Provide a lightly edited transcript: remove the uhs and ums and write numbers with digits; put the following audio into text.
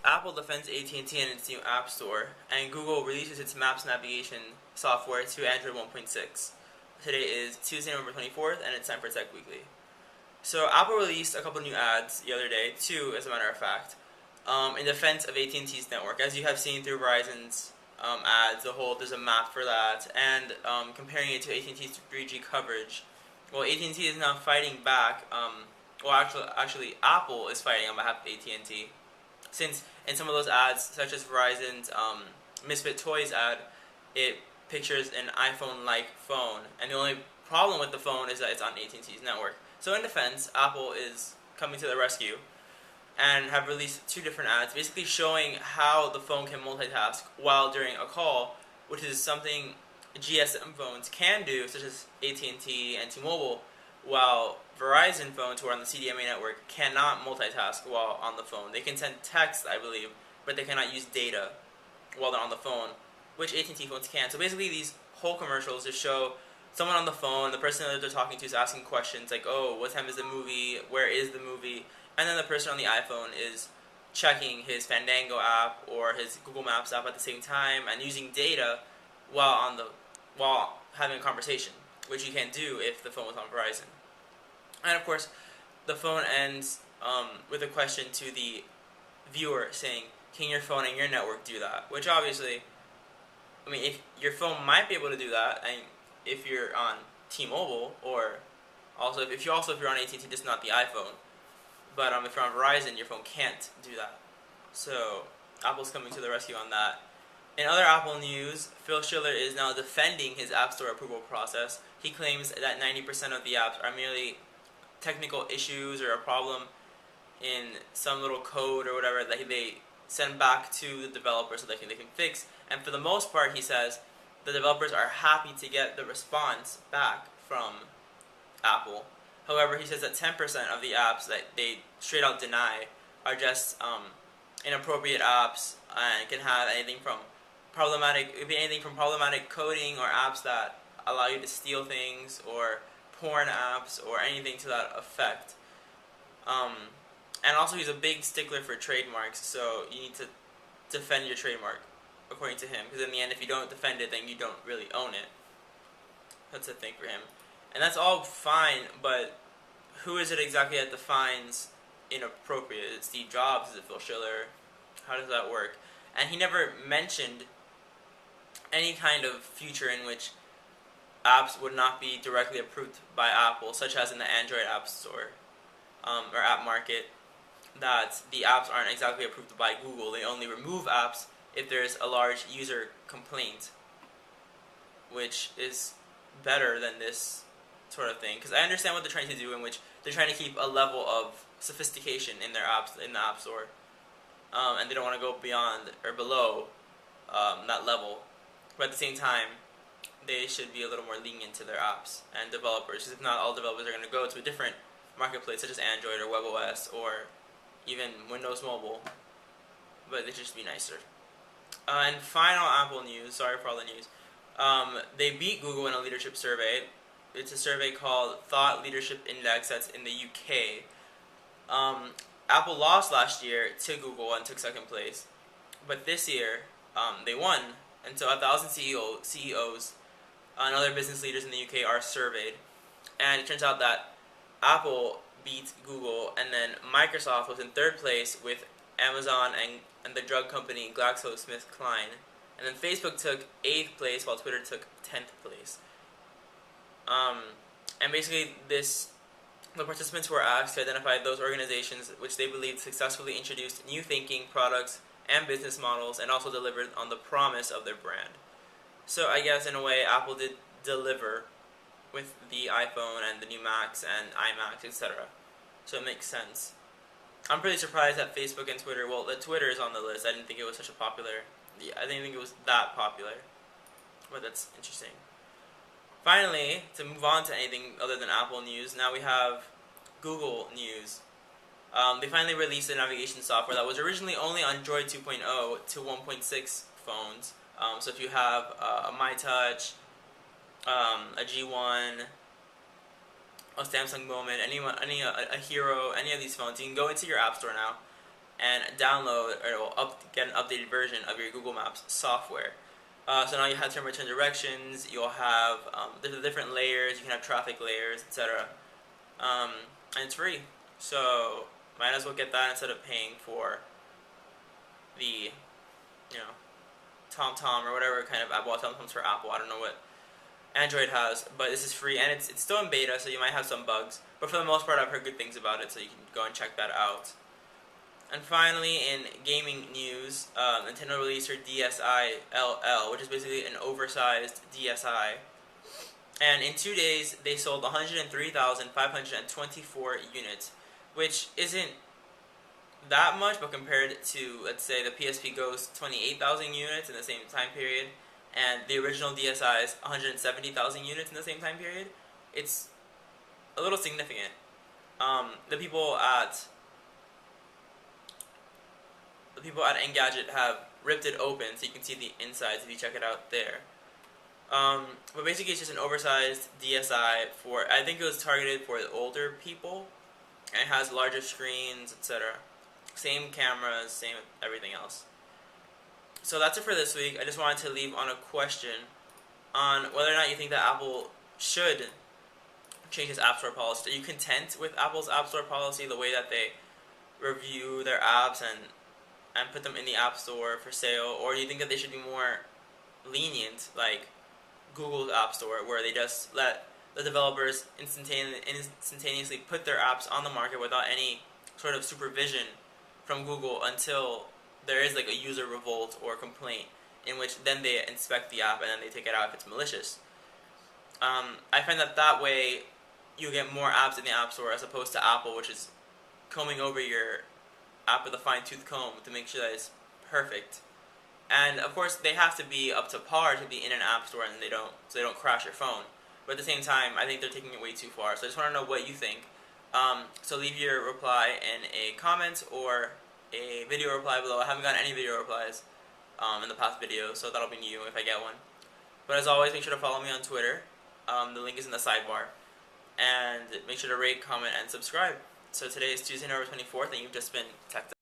Apple defends AT&T and its new App Store, and Google releases its Maps navigation software to Android 1.6. Today is Tuesday, November 24th, and it's time for Tech Weekly. So Apple released a couple new ads the other day, two as a matter of fact, in defense of AT&T's network. As you have seen through Verizon's ads, there's a map for that, and comparing it to AT&T's 3G coverage. Well, AT&T is now fighting back. Actually, Apple is fighting on behalf of AT&T, since in some of those ads, such as Verizon's Misfit Toys ad, it pictures an iPhone-like phone, and the only problem with the phone is that it's on AT&T's network. So in defense, Apple is coming to the rescue and have released two different ads, basically showing how the phone can multitask while during a call, which is something GSM phones can do, such as AT&T and T-Mobile, while Verizon phones who are on the CDMA network cannot multitask while on the phone. They can send text, I believe, but they cannot use data while they're on the phone, which AT&T phones can. So basically these whole commercials just show someone on the phone, the person that they're talking to is asking questions like, oh, what time is the movie, where is the movie, and then the person on the iPhone is checking his Fandango app or his Google Maps app at the same time and using data while having a conversation, which you can't do if the phone was on Verizon. And of course, the phone ends with a question to the viewer saying, can your phone and your network do that? Which obviously, if your phone might be able to do that, and if you're on T-Mobile, or also if you're on AT&T, just not the iPhone. But if you're on Verizon, your phone can't do that. So Apple's coming to the rescue on that. In other Apple news, Phil Schiller is now defending his App Store approval process. He claims that 90% of the apps are merely technical issues or a problem in some little code or whatever that they send back to the developer so they can fix. And for the most part, he says, the developers are happy to get the response back from Apple. However, he says that 10% of the apps that they straight out deny are just inappropriate apps and can have anything from problematic coding or apps that allow you to steal things or porn apps or anything to that effect. And also he's a big stickler for trademarks, so you need to defend your trademark, according to him, because in the end, if you don't defend it, then you don't really own it. That's a thing for him. And that's all fine, but who is it exactly that defines inappropriate? Is it Steve Jobs? Is it Phil Schiller? How does that work? And he never mentioned any kind of future in which apps would not be directly approved by Apple, such as in the Android App Store or App Market, that the apps aren't exactly approved by Google. They only remove apps if there's a large user complaint, which is better than this sort of thing. Because I understand what they're trying to do, in which they're trying to keep a level of sophistication in their apps, in the App Store. And they don't want to go beyond or below that level. But at the same time, they should be a little more lenient to their apps and developers. Because if not, all developers are going to go to a different marketplace, such as Android or WebOS or even Windows Mobile. But they should just be nicer. And final Apple news, sorry for all the news. They beat Google in a leadership survey. It's a survey called Thought Leadership Index that's in the UK. Apple lost last year to Google and took second place. But this year, they won. And so 1,000 CEOs and other business leaders in the UK are surveyed. And it turns out that Apple beat Google, and then Microsoft was in third place with Amazon and the drug company GlaxoSmithKline. And then Facebook took 8th place while Twitter took 10th place. And basically the participants were asked to identify those organizations which they believed successfully introduced new thinking, products, and business models, and also delivered on the promise of their brand. So I guess in a way Apple did deliver with the iPhone and the new Macs and iMacs, etc. So it makes sense. I'm pretty surprised that Facebook and Twitter, well, the Twitter is on the list. I didn't think it was I didn't think it was that popular. But that's interesting. Finally, to move on to anything other than Apple news, now we have Google news. They finally released a navigation software that was originally only on Android 2.0 to 1.6 phones. So if you have a MyTouch, a G1, a Samsung Moment, a Hero, any of these phones, you can go into your App Store now and download or it will get an updated version of your Google Maps software. So now you have turn by turn directions. You'll have different layers. You can have traffic layers, etc. And it's free, so might as well get that instead of paying for the TomTom or whatever kind of app. Well, TomTom's for Apple. I don't know what Android has, but this is free and it's still in beta, so you might have some bugs. But for the most part, I've heard good things about it, so you can go and check that out. And finally, in gaming news, Nintendo released their DSi LL, which is basically an oversized DSi. And in 2 days, they sold 103,524 units, which isn't that much, but compared to, let's say, the PSP Go's 28,000 units in the same time period, and the original DSi's 170,000 units in the same time period, it's a little significant. The people at Engadget have ripped it open, so you can see the insides if you check it out there. But basically, it's just an oversized DSi for, I think it was targeted for the older people, and it has larger screens, etc. Same cameras, same everything else. So that's it for this week. I just wanted to leave on a question on whether or not you think that Apple should change its App Store policy. Are you content with Apple's App Store policy, the way that they review their apps and put them in the App Store for sale? Or do you think that they should be more lenient, like Google's App Store, where they just let the developers instantaneously put their apps on the market without any sort of supervision from Google until there is like a user revolt or complaint, in which then they inspect the app and then they take it out if it's malicious. I find that way you get more apps in the App Store as opposed to Apple, which is combing over your app with a fine-tooth comb to make sure that it's perfect. And of course, they have to be up to par to be in an App Store, and so they don't crash your phone. But at the same time, I think they're taking it way too far. So I just want to know what you think. So leave your reply in a comment or a video reply below. I haven't gotten any video replies in the past video, so that'll be new if I get one. But as always, make sure to follow me on Twitter. The link is in the sidebar. And make sure to rate, comment, and subscribe. So today is Tuesday, November 24th, and you've just been teched